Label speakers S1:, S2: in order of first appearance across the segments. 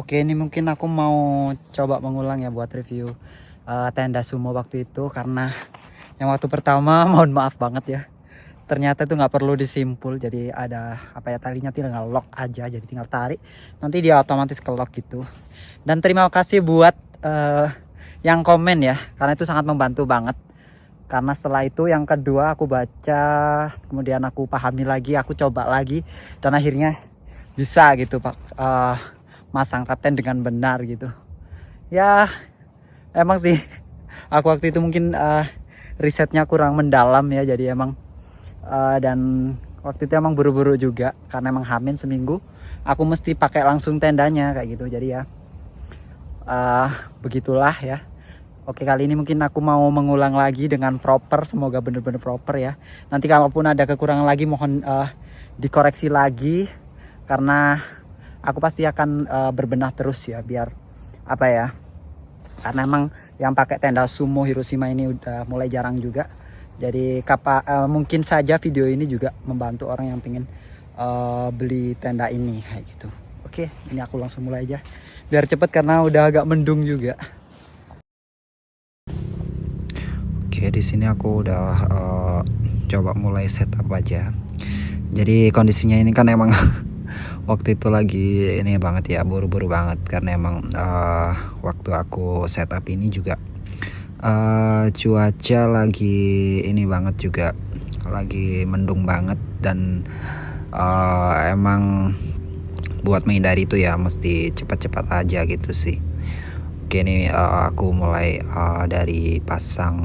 S1: Oke, ini mungkin aku mau coba mengulang ya buat review tenda sumo waktu itu, karena yang waktu pertama mohon maaf banget ya. Ternyata itu nggak perlu disimpul, jadi ada apa ya, talinya tinggal lock aja, jadi tinggal tarik nanti dia otomatis ke lock gitu. Dan terima kasih buat yang komen ya, karena itu sangat membantu banget. Karena setelah itu yang kedua aku baca, kemudian aku pahami lagi, aku coba lagi, dan akhirnya bisa gitu Pak, masang kapten dengan benar gitu. Ya emang sih aku waktu itu mungkin risetnya kurang mendalam ya, jadi emang dan waktu itu emang buru-buru juga karena emang hamil seminggu, aku mesti pakai langsung tendanya kayak gitu. Jadi ya begitulah ya. Oke, kali ini mungkin aku mau mengulang lagi dengan proper, semoga bener-bener proper ya. Nanti kalaupun ada kekurangan lagi mohon dikoreksi lagi, karena aku pasti akan berbenah terus ya, biar apa ya, karena emang yang pakai tenda sumo Hiroshima ini udah mulai jarang juga. Jadi mungkin saja video ini juga membantu orang yang pengen beli tenda ini kayak gitu. Oke, ini aku langsung mulai aja biar cepet karena udah agak mendung juga. Oke, di sini aku udah coba mulai setup aja. Jadi kondisinya ini kan emang waktu itu lagi ini banget ya, buru-buru banget karena emang waktu aku setup ini juga cuaca lagi ini banget juga, lagi mendung banget, dan emang buat menghindari itu ya mesti cepat-cepat aja gitu sih. Oke, ini aku mulai dari pasang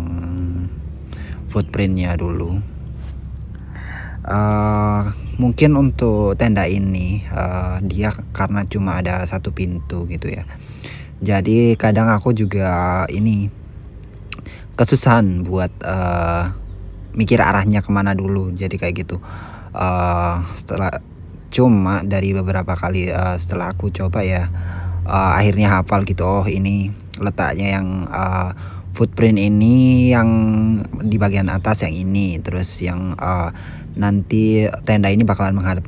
S1: footprintnya dulu. Mungkin untuk tenda ini dia karena cuma ada satu pintu gitu ya, jadi kadang aku juga ini kesusahan buat mikir arahnya kemana dulu, jadi kayak gitu. Setelah cuma dari beberapa kali setelah aku coba ya, akhirnya hafal gitu. Oh, ini letaknya yang footprint ini yang di bagian atas yang ini, terus yang nanti tenda ini bakalan menghadap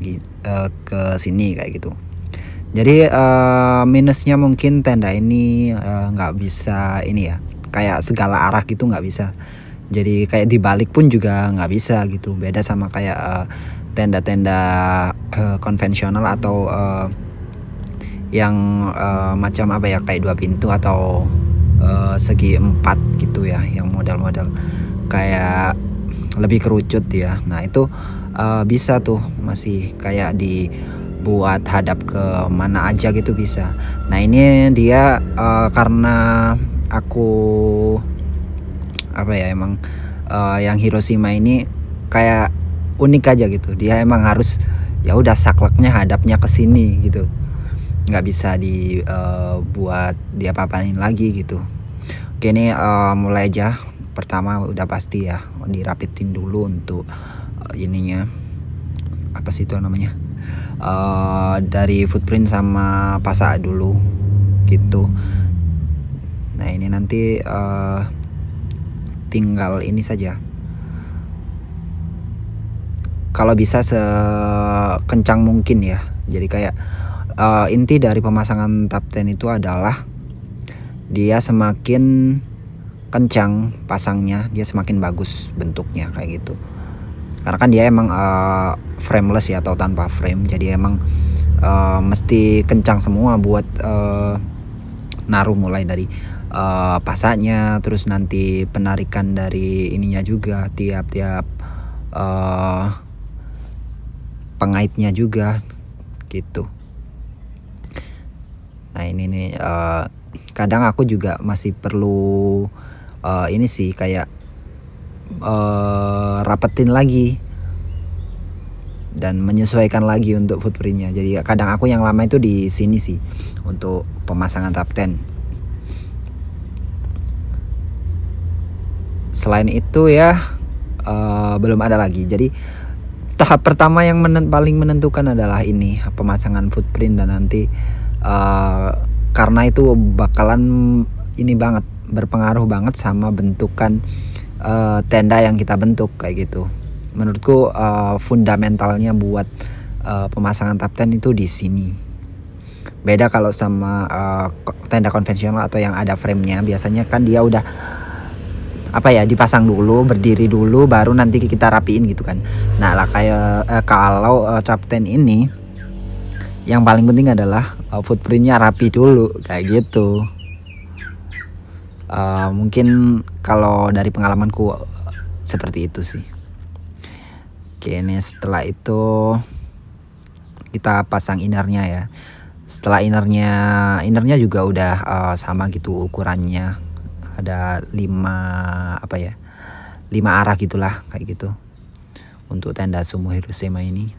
S1: ke sini kayak gitu. Jadi minusnya mungkin tenda ini nggak bisa ini ya, kayak segala arah gitu nggak bisa. Jadi kayak dibalik pun juga nggak bisa gitu. Beda sama kayak tenda-tenda konvensional atau yang macam apa ya, kayak dua pintu atau segi empat gitu ya, yang model-model kayak lebih kerucut ya. Nah itu bisa tuh masih kayak dibuat hadap ke mana aja gitu bisa. Nah ini dia karena aku apa ya, emang yang Hiroshima ini kayak unik aja gitu. Dia emang harus ya udah sakleknya hadapnya ke sini gitu, nggak bisa dibuat dia papain lagi gitu. Oke, ini mulai aja. Pertama udah pasti ya dirapitin dulu untuk ininya, apa sih itu namanya, dari footprint sama pasak dulu gitu. Nah ini nanti tinggal ini saja, kalau bisa sekencang mungkin ya. Jadi kayak inti dari pemasangan tapten itu adalah dia semakin kencang pasangnya, dia semakin bagus bentuknya kayak gitu. Karena kan dia emang frameless ya, atau tanpa frame, jadi emang mesti kencang semua buat naruh, mulai dari pasaknya, terus nanti penarikan dari ininya juga, tiap-tiap pengaitnya juga gitu. Nah ini nih kadang aku juga masih perlu ini sih, kayak rapetin lagi dan menyesuaikan lagi untuk footprintnya. Jadi kadang aku yang lama itu di sini sih untuk pemasangan tapten. Selain itu ya belum ada lagi. Jadi tahap pertama yang paling menentukan adalah ini, pemasangan footprint, dan nanti karena itu bakalan ini banget, berpengaruh banget sama bentukan tenda yang kita bentuk kayak gitu. Menurutku fundamentalnya buat pemasangan tapten itu di sini. Beda kalau sama tenda konvensional atau yang ada frame-nya, biasanya kan dia udah apa ya, dipasang dulu, berdiri dulu, baru nanti kita rapiin gitu kan. Nah lah kayak kalau trap tent ini yang paling penting adalah footprintnya rapi dulu kayak gitu. Mungkin kalau dari pengalamanku seperti itu sih. Oke, ini setelah itu kita pasang innernya ya. Setelah innernya juga udah sama gitu ukurannya, ada 5 arah gitulah kayak gitu untuk tenda Sumo Hiroshima ini.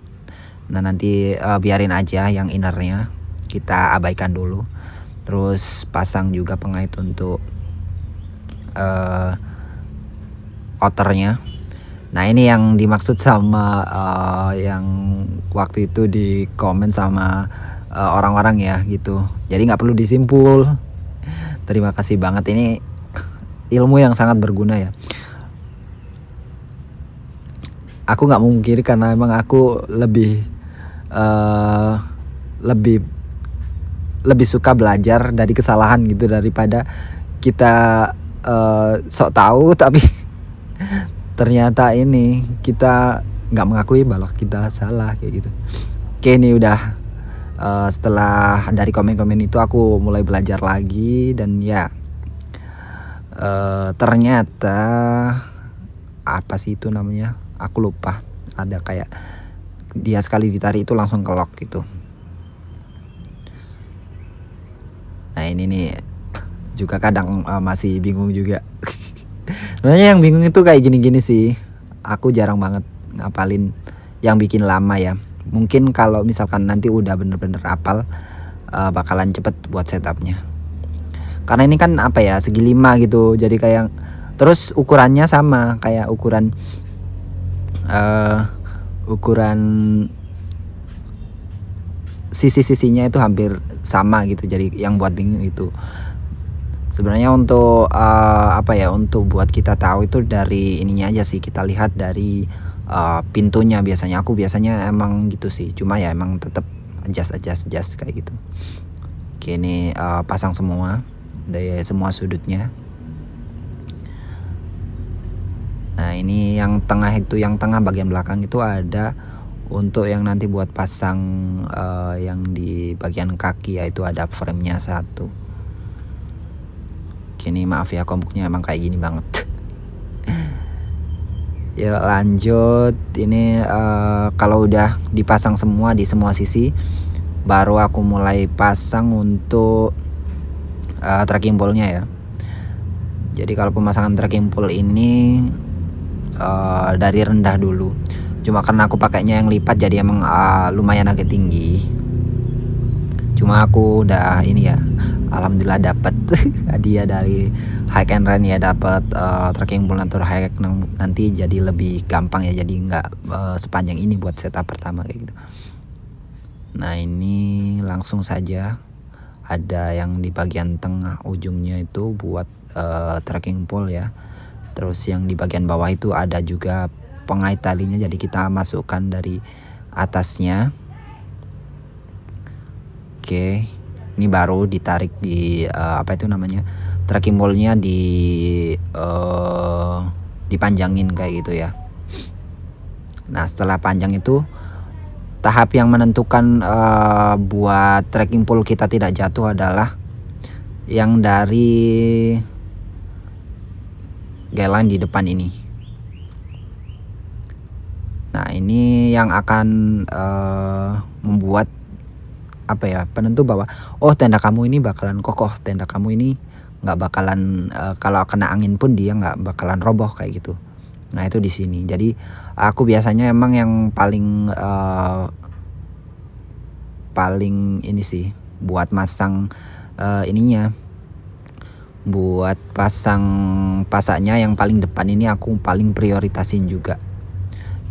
S1: Nah nanti biarin aja yang innernya, kita abaikan dulu. Terus pasang juga pengait untuk outernya. Nah ini yang dimaksud sama yang waktu itu di komen sama orang-orang ya gitu. Jadi nggak perlu disimpul. Terima kasih banget, ini ilmu yang sangat berguna ya. Aku nggak mungkiri karena emang aku lebih suka belajar dari kesalahan gitu daripada kita sok tahu tapi ternyata ini kita nggak mengakui bahwa kita salah kayak gitu. Oke, ini udah setelah dari komen-komen itu aku mulai belajar lagi dan ya ternyata apa sih itu namanya, aku lupa, ada kayak dia sekali ditarik itu langsung ke lock gitu. Nah ini nih juga kadang masih bingung juga. Sebenarnya yang bingung itu kayak gini-gini sih, aku jarang banget ngapalin yang bikin lama ya. Mungkin kalau misalkan nanti udah bener-bener hafal bakalan cepet buat setupnya. Karena ini kan apa ya, segi 5 gitu, jadi kayak terus ukurannya sama kayak ukuran sisi-sisinya itu hampir sama gitu. Jadi yang buat bingung itu sebenarnya untuk untuk buat kita tahu itu dari ininya aja sih, kita lihat dari pintunya. Aku biasanya emang gitu sih, cuma ya emang tetap adjust kayak gitu. Oke, ini pasang semua dari semua sudutnya. Nah ini yang tengah bagian belakang itu ada untuk yang nanti buat pasang yang di bagian kaki, yaitu ada framenya 1. Kini maaf ya, komuknya emang kayak gini banget. Ya lanjut, ini kalau udah dipasang semua di semua sisi, baru aku mulai pasang untuk tracking pole-nya ya. Jadi kalau pemasangan tracking pole ini dari rendah dulu. Cuma karena aku pakainya yang lipat jadi emang lumayan agak tinggi. Cuma aku udah ini ya, alhamdulillah dapat hadiah dari Hike and Run ya, dapat tracking pole atau hike nanti jadi lebih gampang ya, jadi nggak sepanjang ini buat setup pertama kayak gitu. Nah ini langsung saja ada yang di bagian tengah ujungnya itu buat tracking pole ya. Terus yang di bagian bawah itu ada juga pengait talinya, jadi kita masukkan dari atasnya. Oke, ini baru ditarik di tracking pole-nya dipanjangin kayak gitu ya. Nah setelah panjang itu, tahap yang menentukan buat tracking pole kita tidak jatuh adalah yang dari guideline di depan ini. Nah ini yang akan membuat penentu bahwa tenda kamu ini bakalan kokoh, tenda kamu ini nggak bakalan kalau kena angin pun dia nggak bakalan roboh kayak gitu. Nah itu di sini. Jadi aku biasanya emang yang paling ini sih buat masang buat pasang pasaknya yang paling depan ini aku paling prioritasin juga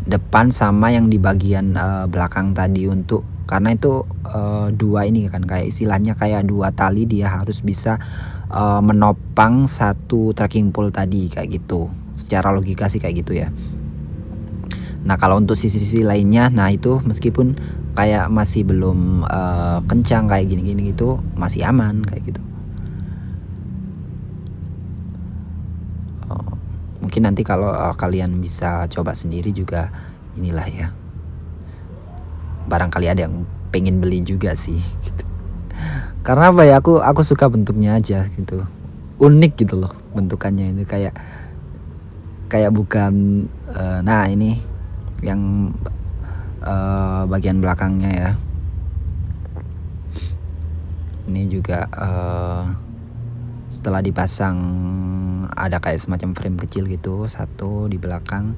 S1: depan sama yang di bagian belakang tadi, karena itu dua ini kan kayak istilahnya kayak dua tali, dia harus bisa menopang satu tracking pole tadi kayak gitu. Secara logika sih kayak gitu ya. Nah kalau untuk sisi-sisi lainnya, nah itu meskipun kayak masih belum kencang kayak gini-gini gitu, masih aman kayak gitu. Mungkin nanti kalau kalian bisa coba sendiri juga inilah ya, barangkali ada yang pengen beli juga sih gitu. Karena apa ya, aku suka bentuknya aja gitu, unik gitu loh bentukannya ini, kayak bukan nah ini yang bagian belakangnya ya, ini juga setelah dipasang ada kayak semacam frame kecil gitu satu di belakang.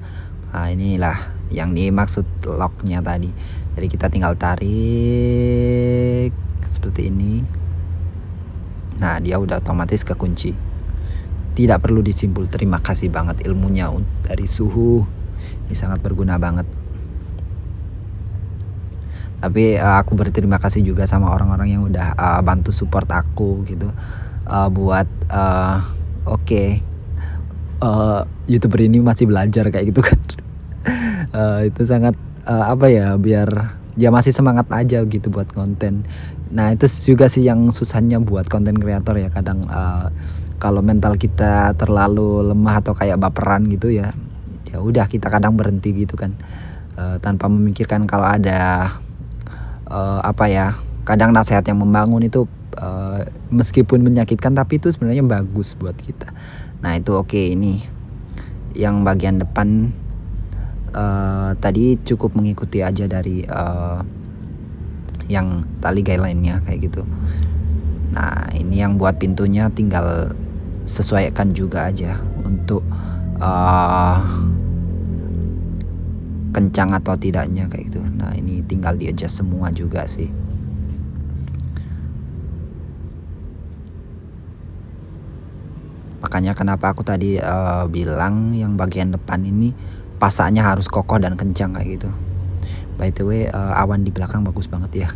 S1: Nah inilah yang dimaksud locknya tadi, jadi kita tinggal tarik seperti ini. Nah dia udah otomatis kekunci, tidak perlu disimpul. Terima kasih banget ilmunya dari Suhu, ini sangat berguna banget. Tapi aku berterima kasih juga sama orang-orang yang udah bantu support aku gitu, buat oke, YouTuber ini masih belajar kayak gitu kan. Itu sangat apa ya, biar dia masih semangat aja gitu buat konten. Nah itu juga sih yang susahnya buat konten kreator ya, kadang kalau mental kita terlalu lemah atau kayak baperan gitu ya, ya udah kita kadang berhenti gitu kan, tanpa memikirkan kalau ada apa ya, kadang nasihat yang membangun itu meskipun menyakitkan tapi itu sebenarnya bagus buat kita. Nah itu oke. Ini yang bagian depan tadi cukup mengikuti aja dari yang tali guideline-nya kayak gitu. Nah ini yang buat pintunya tinggal sesuaikan juga aja untuk kencang atau tidaknya kayak gitu. Nah ini tinggal di adjust semua juga sih. Makanya kenapa aku tadi bilang yang bagian depan ini pasaknya harus kokoh dan kencang kayak gitu. By the way, awan di belakang bagus banget ya.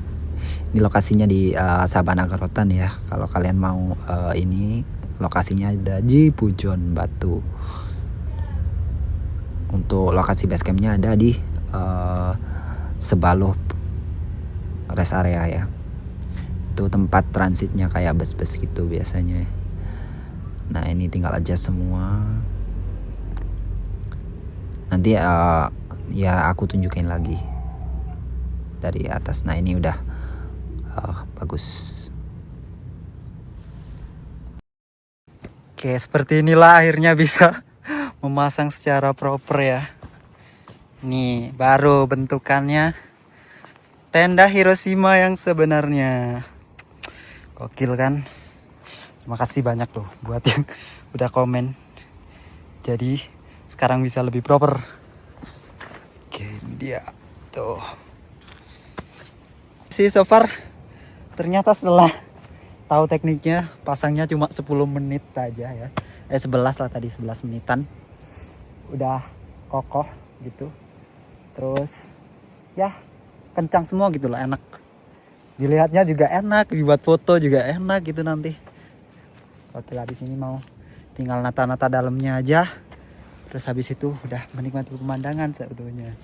S1: Ini lokasinya di Sabana Rotan ya. Kalau kalian mau ini lokasinya ada di Pujon Batu. Untuk lokasi basecampnya ada di Sebaluh rest area ya. Itu tempat transitnya kayak bus-bus gitu biasanya. Nah ini tinggal aja semua. Nanti ya aku tunjukin lagi dari atas. Nah ini udah bagus. Oke, seperti inilah akhirnya bisa memasang secara proper ya. Nih baru bentukannya tenda Hiroshima yang sebenarnya. Gokil kan? Terima kasih banyak loh buat yang udah komen. Jadi sekarang bisa lebih proper. Oke, ini dia tuh. See, so far ternyata setelah tahu tekniknya, pasangnya cuma 10 menit aja ya. 11 lah tadi, 11 menitan. Udah kokoh gitu. Terus ya kencang semua gitu loh, enak. Dilihatnya juga enak, dibuat foto juga enak gitu nanti. Oke lah, di sini mau tinggal nata-nata dalamnya aja. Terus habis itu udah menikmati pemandangan sebetulnya.